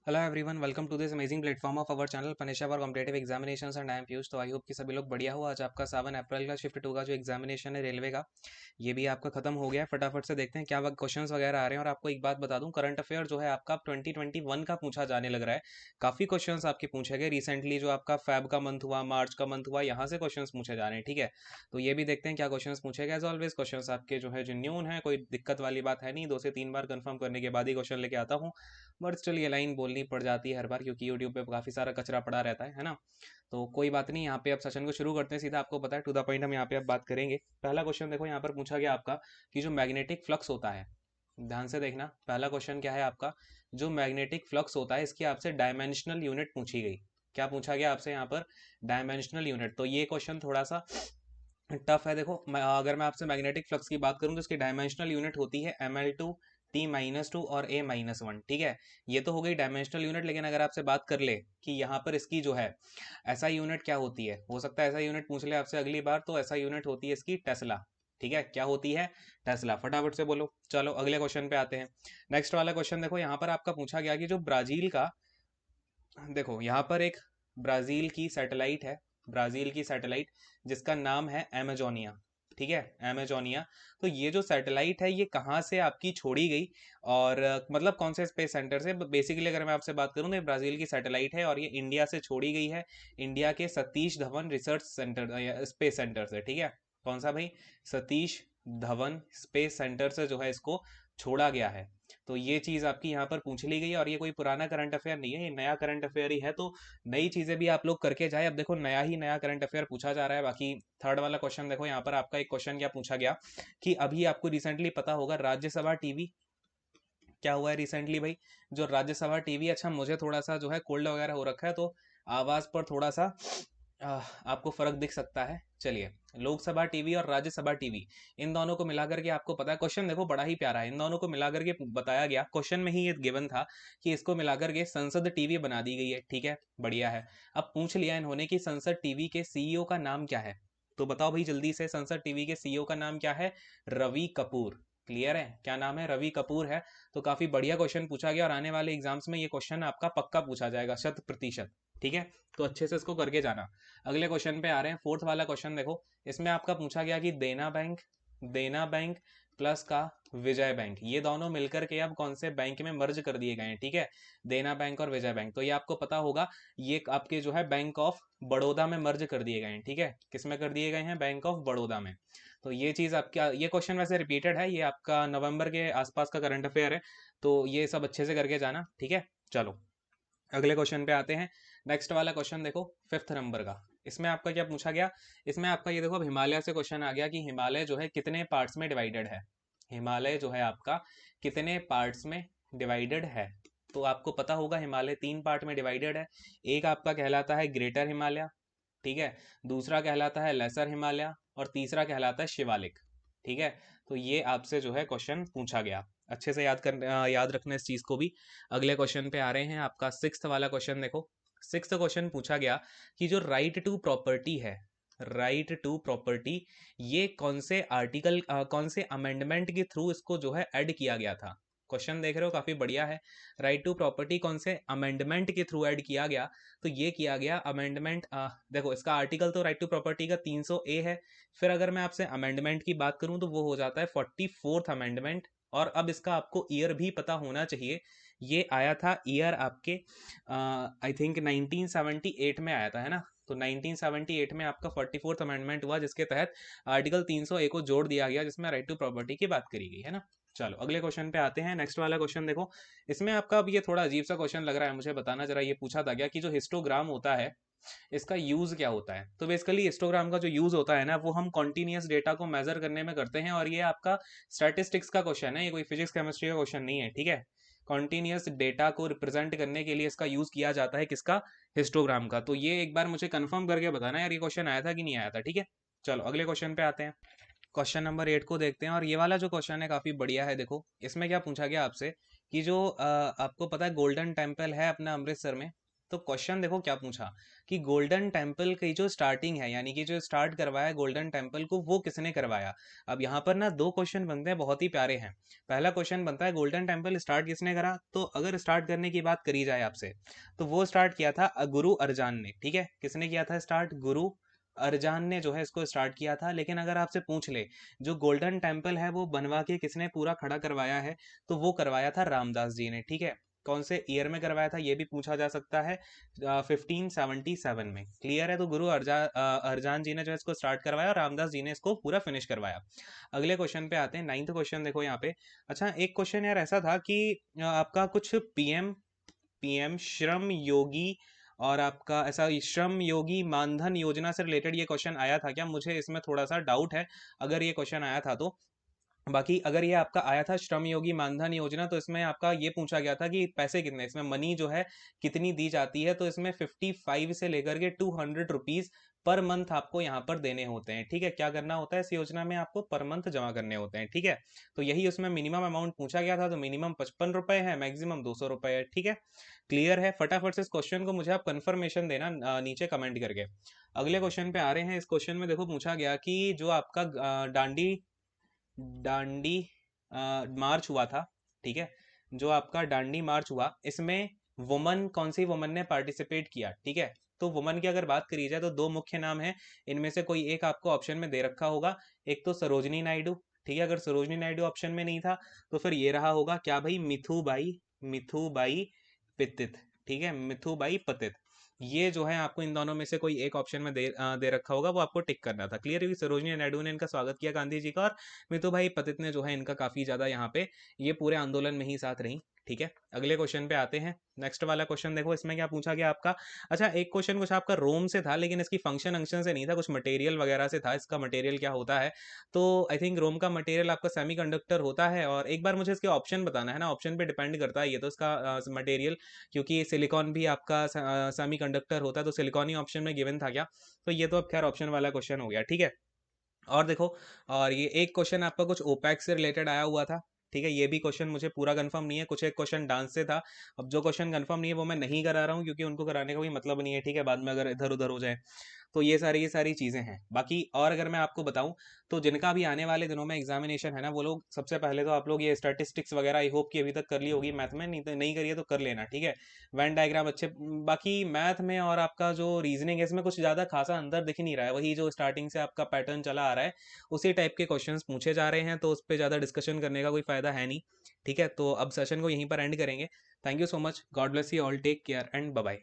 Hello everyone, welcome to this amazing platform of our channel Panisha for competitive examinations and I am Piyush. तो I hope कि सभी लोग बढ़िया हो। आज आपका 7 अप्रैल का शिफ्ट 2 का जो एग्जामिनेशन है रेलवे का, ये भी आपका खत्म हो गया है। फटाफट से देखते हैं क्या क्वेश्चंस वगैरह आ रहे हैं। और आपको एक बात बता दूं, करंट अफेयर जो है आपका 2021 का पूछा जाने लग रहा है। काफ़ी क्वेश्चंस आपके पूछे गए रिसेंटली, जो आपका फैब का मंथ हुआ, मार्च का मंथ हुआ, यहाँ से क्वेश्चंस पूछे जा रहे हैं। ठीक है, तो ये भी देखते हैं क्या क्वेश्चंस पूछे गए। एज ऑलवेज क्वेश्चंस आपके जो है जेन्युइन है, कोई दिक्कत वाली बात है नहीं। 2 से 3 बार कंफर्म करने के बाद ही क्वेश्चन लेके आता हूँ। बट स्टिल ये लाइन बोलनी पड़ जाती है हर बार, क्योंकि यूट्यूब पे काफ़ी सारा कचरा पड़ा रहता है ना। तो कोई बात नहीं, यहाँ पे अब सेशन को शुरू करते हैं सीधा। आपको पता है, टू द पॉइंट हम यहाँ पे अब बात करेंगे। पहला क्वेश्चन देखो, यहाँ पर पूछा गया आपका कि जो मैग्नेटिक फ्लक्स होता है, ध्यान से देखना। पहला क्वेश्चन क्या है आपका, जो मैग्नेटिक फ्लक्स होता है इसकी आपसे डायमेंशनल यूनिट पूछी गई। क्या पूछा गया आपसे यहाँ पर? Dimensional unit. तो ये क्वेश्चन थोड़ा सा टफ है। देखो अगर मैं आपसे मैग्नेटिक फ्लक्स की बात करूं तो इसकी डायमेंशनल यूनिट होती है ml2 t-2 और a-1। ठीक है, ये तो हो गई डायमेंशनल यूनिट। लेकिन अगर आपसे बात कर ले कि यहाँ पर इसकी जो है ऐसा यूनिट क्या होती है, हो सकता है ऐसा यूनिट पूछ ले आपसे अगली बार। तो ऐसा यूनिट होती है इसकी टेस्ला। ठीक है, क्या होती है? टेस्ला। फटाफट से बोलो। चलो अगले क्वेश्चन पे आते हैं। नेक्स्ट वाला क्वेश्चन देखो, यहाँ पर आपका पूछा गया कि जो ब्राजील का, देखो यहाँ पर एक ब्राजील की सैटेलाइट है, ब्राजील की सैटेलाइट जिसका नाम है एमेजोनिया। ठीक है, एमेजोनिया। तो ये जो सैटेलाइट है ये कहाँ से आपकी छोड़ी गई और मतलब कौन से स्पेस सेंटर से? बेसिकली अगर मैं आपसे बात करूँ तो ये ब्राजील की सैटेलाइट है और ये इंडिया से छोड़ी गई है, इंडिया के Satish Dhawan research centre space centre से। ठीक है, कौन सा भाई? सतीश धवन स्पेस सेंटर से जो है इसको छोड़ा गया है। तो ये चीज आपकी यहाँ पर पूछ ली गई है। और ये कोई पुराना करंट अफेयर नहीं है, ये नया करंट अफेयर ही है। तो नई चीजें भी आप लोग करके जाए। अब देखो नया ही नया करंट अफेयर पूछा जा रहा है। बाकी थर्ड वाला क्वेश्चन देखो, यहाँ पर आपका एक क्वेश्चन क्या पूछा गया कि अभी आपको रिसेंटली पता होगा राज्यसभा टीवी क्या हुआ है रिसेंटली भाई? जो राज्यसभा टीवी, अच्छा मुझे थोड़ा सा जो है कोल्ड वगैरह हो रखा है, तो आवाज पर थोड़ा सा आपको फर्क दिख सकता है। चलिए, लोकसभा टीवी और राज्यसभा टीवी, इन दोनों को मिलाकर के आपको पता है, क्वेश्चन देखो बड़ा ही प्यारा है। इन दोनों को मिलाकर के बताया गया, क्वेश्चन में ही ये गिवन था कि इसको मिलाकर के संसद टीवी बना दी गई है। ठीक है, बढ़िया है। अब पूछ लिया इन्होंने कि संसद टीवी के सीईओ का नाम क्या है। तो बताओ भाई जल्दी से, संसद टीवी के सीईओ का नाम क्या है? रवि कपूर। क्लियर है, क्या नाम है? रवि कपूर है। तो काफी बढ़िया क्वेश्चन पूछा गया और आने वाले एग्जाम्स में ये क्वेश्चन आपका पक्का पूछा जाएगा, 100%। ठीक है, तो अच्छे से इसको करके जाना। अगले क्वेश्चन पे आ रहे हैं। फोर्थ वाला क्वेश्चन देखो, इसमें आपका पूछा गया कि देना बैंक प्लस का विजय बैंक, ये दोनों मिलकर के अब कौन से बैंक में मर्ज कर दिए गए हैं। ठीक है, देना बैंक और विजय बैंक, तो ये आपको पता होगा, ये आपके जो है बैंक ऑफ बड़ौदा में मर्ज कर दिए गए हैं। ठीक है, किस में कर दिए गए हैं? बैंक ऑफ बड़ौदा में। तो ये चीज आपका, ये क्वेश्चन वैसे रिपीटेड है, ये आपका नवंबर के आसपास का करंट अफेयर है। तो ये सब अच्छे से करके जाना। ठीक है, चलो अगले क्वेश्चन पे आते हैं। नेक्स्ट वाला क्वेश्चन देखो, फिफ्थ नंबर का। इसमें आपका क्या पूछा गया? इसमें आपका ये देखो, अब हिमालय से क्वेश्चन आ गया कि हिमालय जो है कितने पार्ट्स में डिवाइडेड है। हिमालय जो है आपका कितने पार्ट्स में डिवाइडेड है? तो आपको पता होगा हिमालय 3 पार्ट में डिवाइडेड है। एक आपका कहलाता है ग्रेटर हिमालय, ठीक है, दूसरा कहलाता है लेसर हिमालय और तीसरा कहलाता है शिवालिक। ठीक है, तो ये आपसे जो है क्वेश्चन पूछा गया, अच्छे से याद रखना इस चीज को भी। अगले क्वेश्चन पे आ रहे हैं, आपका सिक्स्थ वाला क्वेश्चन देखो। सिक्स्थ क्वेश्चन पूछा गया कि जो राइट टू प्रॉपर्टी है, राइट टू प्रॉपर्टी, ये कौन से आर्टिकल, कौन से अमेंडमेंट के थ्रू इसको जो है ऐड किया गया था? क्वेश्चन देख रहे हो, काफी बढ़िया है। राइट टू प्रॉपर्टी कौन से अमेंडमेंट के थ्रू ऐड किया गया? तो ये किया गया अमेंडमेंट, देखो इसका आर्टिकल तो राइट टू प्रॉपर्टी का 300A है। फिर अगर मैं आपसे अमेंडमेंट की बात करूं तो वो हो जाता है 44th अमेंडमेंट। और अब इसका आपको ईयर भी पता होना चाहिए। ये आया था ईयर आपके, आई थिंक 1978 में आया था, है ना? तो 1978 में आपका 44th अमेंडमेंट हुआ, जिसके तहत आर्टिकल 300A को जोड़ दिया गया, जिसमें राइट टू प्रॉपर्टी की बात करी गई, है ना? चलो अगले क्वेश्चन पे आते हैं। नेक्स्ट वाला क्वेश्चन देखो, इसमें आपका अब ये थोड़ा अजीब सा क्वेश्चन लग रहा है मुझे, बताना जरा। ये पूछा था क्या कि जो हिस्टोग्राम होता है इसका यूज क्या होता है? तो बेसिकली हिस्टोग्राम का जो यूज होता है ना, वो हम कॉन्टिन्यूस डेटा को मेजर करने में करते हैं। और ये आपका स्टैटिस्टिक्स का क्वेश्चन है, ये कोई फिजिक्स केमिस्ट्री का क्वेश्चन नहीं है। ठीक है, कॉन्टिन्यूस डेटा को रिप्रेजेंट करने के लिए इसका यूज किया जाता है, किसका? हिस्टोग्राम का। तो ये एक बार मुझे कंफर्म करके बताना यार, ये क्वेश्चन आया था कि नहीं आया था। ठीक है, चलो अगले क्वेश्चन पे आते हैं। क्वेश्चन नंबर 8 को देखते हैं। और ये वाला जो क्वेश्चन है काफी बढ़िया है। देखो इसमें क्या पूछा गया आपसे कि जो आपको पता है गोल्डन टेम्पल है अपना अमृतसर में, तो क्वेश्चन देखो क्या पूछा कि गोल्डन टेम्पल की जो स्टार्टिंग है, यानी कि जो स्टार्ट करवाया गोल्डन टेम्पल को, वो किसने करवाया। अब यहाँ पर ना दो क्वेश्चन बनते हैं, बहुत ही प्यारे हैं। पहला क्वेश्चन बनता है गोल्डन टेम्पल स्टार्ट किसने करा, तो अगर स्टार्ट करने की बात करी जाए आपसे, तो वो स्टार्ट किया था गुरु अर्जान ने। ठीक है, किसने किया था स्टार्ट, गुरु अर्जान ने जो है इसको स्टार्ट किया था। लेकिन अगर आपसे पूछ ले जो गोल्डन टेम्पल है वो बनवा के किसने पूरा खड़ा करवाया है, तो वो करवाया था रामदास जी ने। ठीक है, कौन से ईयर में करवाया था ये भी पूछा जा सकता है, 1577 में। क्लियर है, तो गुरु अर्जान जी ने जो है इसको स्टार्ट करवाया और रामदास जी ने इसको पूरा फिनिश करवाया। अगले क्वेश्चन पे आते हैं, 9th क्वेश्चन देखो यहाँ पे। अच्छा, एक क्वेश्चन यार ऐसा था कि आपका कुछ पीएम पीएम श्रम योगी और आपका ऐसा श्रम योगी मानधन योजना से रिलेटेड ये क्वेश्चन आया था क्या, मुझे इसमें थोड़ा सा डाउट है अगर ये क्वेश्चन आया था तो। बाकी अगर ये आपका आया था श्रम योगी मानधन योजना, तो इसमें आपका ये पूछा गया था कि पैसे कितने, इसमें मनी जो है कितनी दी जाती है, तो इसमें 55 से लेकर के 200 रुपीज पर मंथ आपको यहाँ पर देने होते हैं। ठीक है, क्या करना होता है इस योजना में, आपको पर मंथ जमा करने होते हैं। ठीक है, तो यही उसमें मिनिमम अमाउंट पूछा गया था, तो मिनिमम 55 रुपए है, मैक्सिमम 200 रुपए है। ठीक है, क्लियर है। फटाफट से इस क्वेश्चन को मुझे आप कंफर्मेशन देना नीचे कमेंट करके। अगले क्वेश्चन पे आ रहे हैं। इस क्वेश्चन में देखो पूछा गया कि जो आपका डांडी डांडी मार्च हुआ था, ठीक है, जो आपका डांडी मार्च हुआ, इसमें वुमन, कौन सी वुमन ने पार्टिसिपेट किया। ठीक है, तो वुमन की अगर बात करी जाए तो दो मुख्य नाम है, इनमें से कोई एक आपको ऑप्शन में दे रखा होगा। एक तो सरोजनी नायडू। ठीक है, अगर सरोजनी नायडू ऑप्शन में नहीं था तो फिर ये रहा होगा क्या भाई, मिथुबाई पतित। ठीक है, मिथुबाई पतित। ये जो है आपको इन दोनों में से कोई एक ऑप्शन में दे रखा होगा, वो आपको टिक करना था। क्लियर, क्योंकि सरोजनी नायडू ने इनका स्वागत किया गांधी जी का, और मिथुभाई पतित ने जो है इनका काफी ज्यादा यहाँ पे ये पूरे आंदोलन में ही साथ रही। ठीक है, अगले क्वेश्चन पे आते हैं। नेक्स्ट वाला क्वेश्चन देखो, इसमें क्या पूछा गया आपका। अच्छा, एक क्वेश्चन कुछ आपका रोम से था, लेकिन इसकी फंक्शन अंक्शन से नहीं था, कुछ मटेरियल वगैरह से था। इसका मटेरियल क्या होता है, तो आई थिंक रोम का मटेरियल आपका सेमीकंडक्टर होता है। और एक बार मुझे इसके ऑप्शन बताना है ना, ऑप्शन पे डिपेंड करता है ये तो इसका मटेरियल, क्योंकि सिलिकॉन भी आपका सेमीकंडक्टर होता है, तो सिलिकॉन ही ऑप्शन में गिवन था क्या, तो ये तो अब खैर ऑप्शन वाला क्वेश्चन हो गया। ठीक है, और देखो, और ये एक क्वेश्चन आपका कुछ ओपैक से रिलेटेड आया हुआ था। ठीक है, ये भी क्वेश्चन मुझे पूरा कंफर्म नहीं है, कुछ एक क्वेश्चन डांस से था। अब जो क्वेश्चन कंफर्म नहीं है वो मैं नहीं करा रहा हूँ, क्योंकि उनको कराने का कोई मतलब नहीं है। ठीक है, बाद में अगर इधर उधर हो जाए तो ये सारी चीजें हैं। बाकी और अगर मैं आपको बताऊं, तो जिनका भी आने वाले दिनों में एग्जामिनेशन है ना, वो लोग सबसे पहले तो आप लोग ये स्टैटिस्टिक्स वगैरह आई होप कि अभी तक कर ली होगी मैथ में, नहीं तो नहीं करिए तो कर लेना। ठीक है, वेन डायग्राम अच्छे, बाकी मैथ में और आपका जो रीजनिंग है इसमें कुछ ज़्यादा खासा अंदर दिख नहीं रहा है, वही जो स्टार्टिंग से आपका पैटर्न चला आ रहा है उसी टाइप के क्वेश्चंस पूछे जा रहे हैं, तो उस पर ज़्यादा डिस्कशन करने का कोई फ़ायदा है नहीं। ठीक है, तो अब सेशन को यहीं पर एंड करेंगे। Thank you so much, God bless you all, take care and bye bye.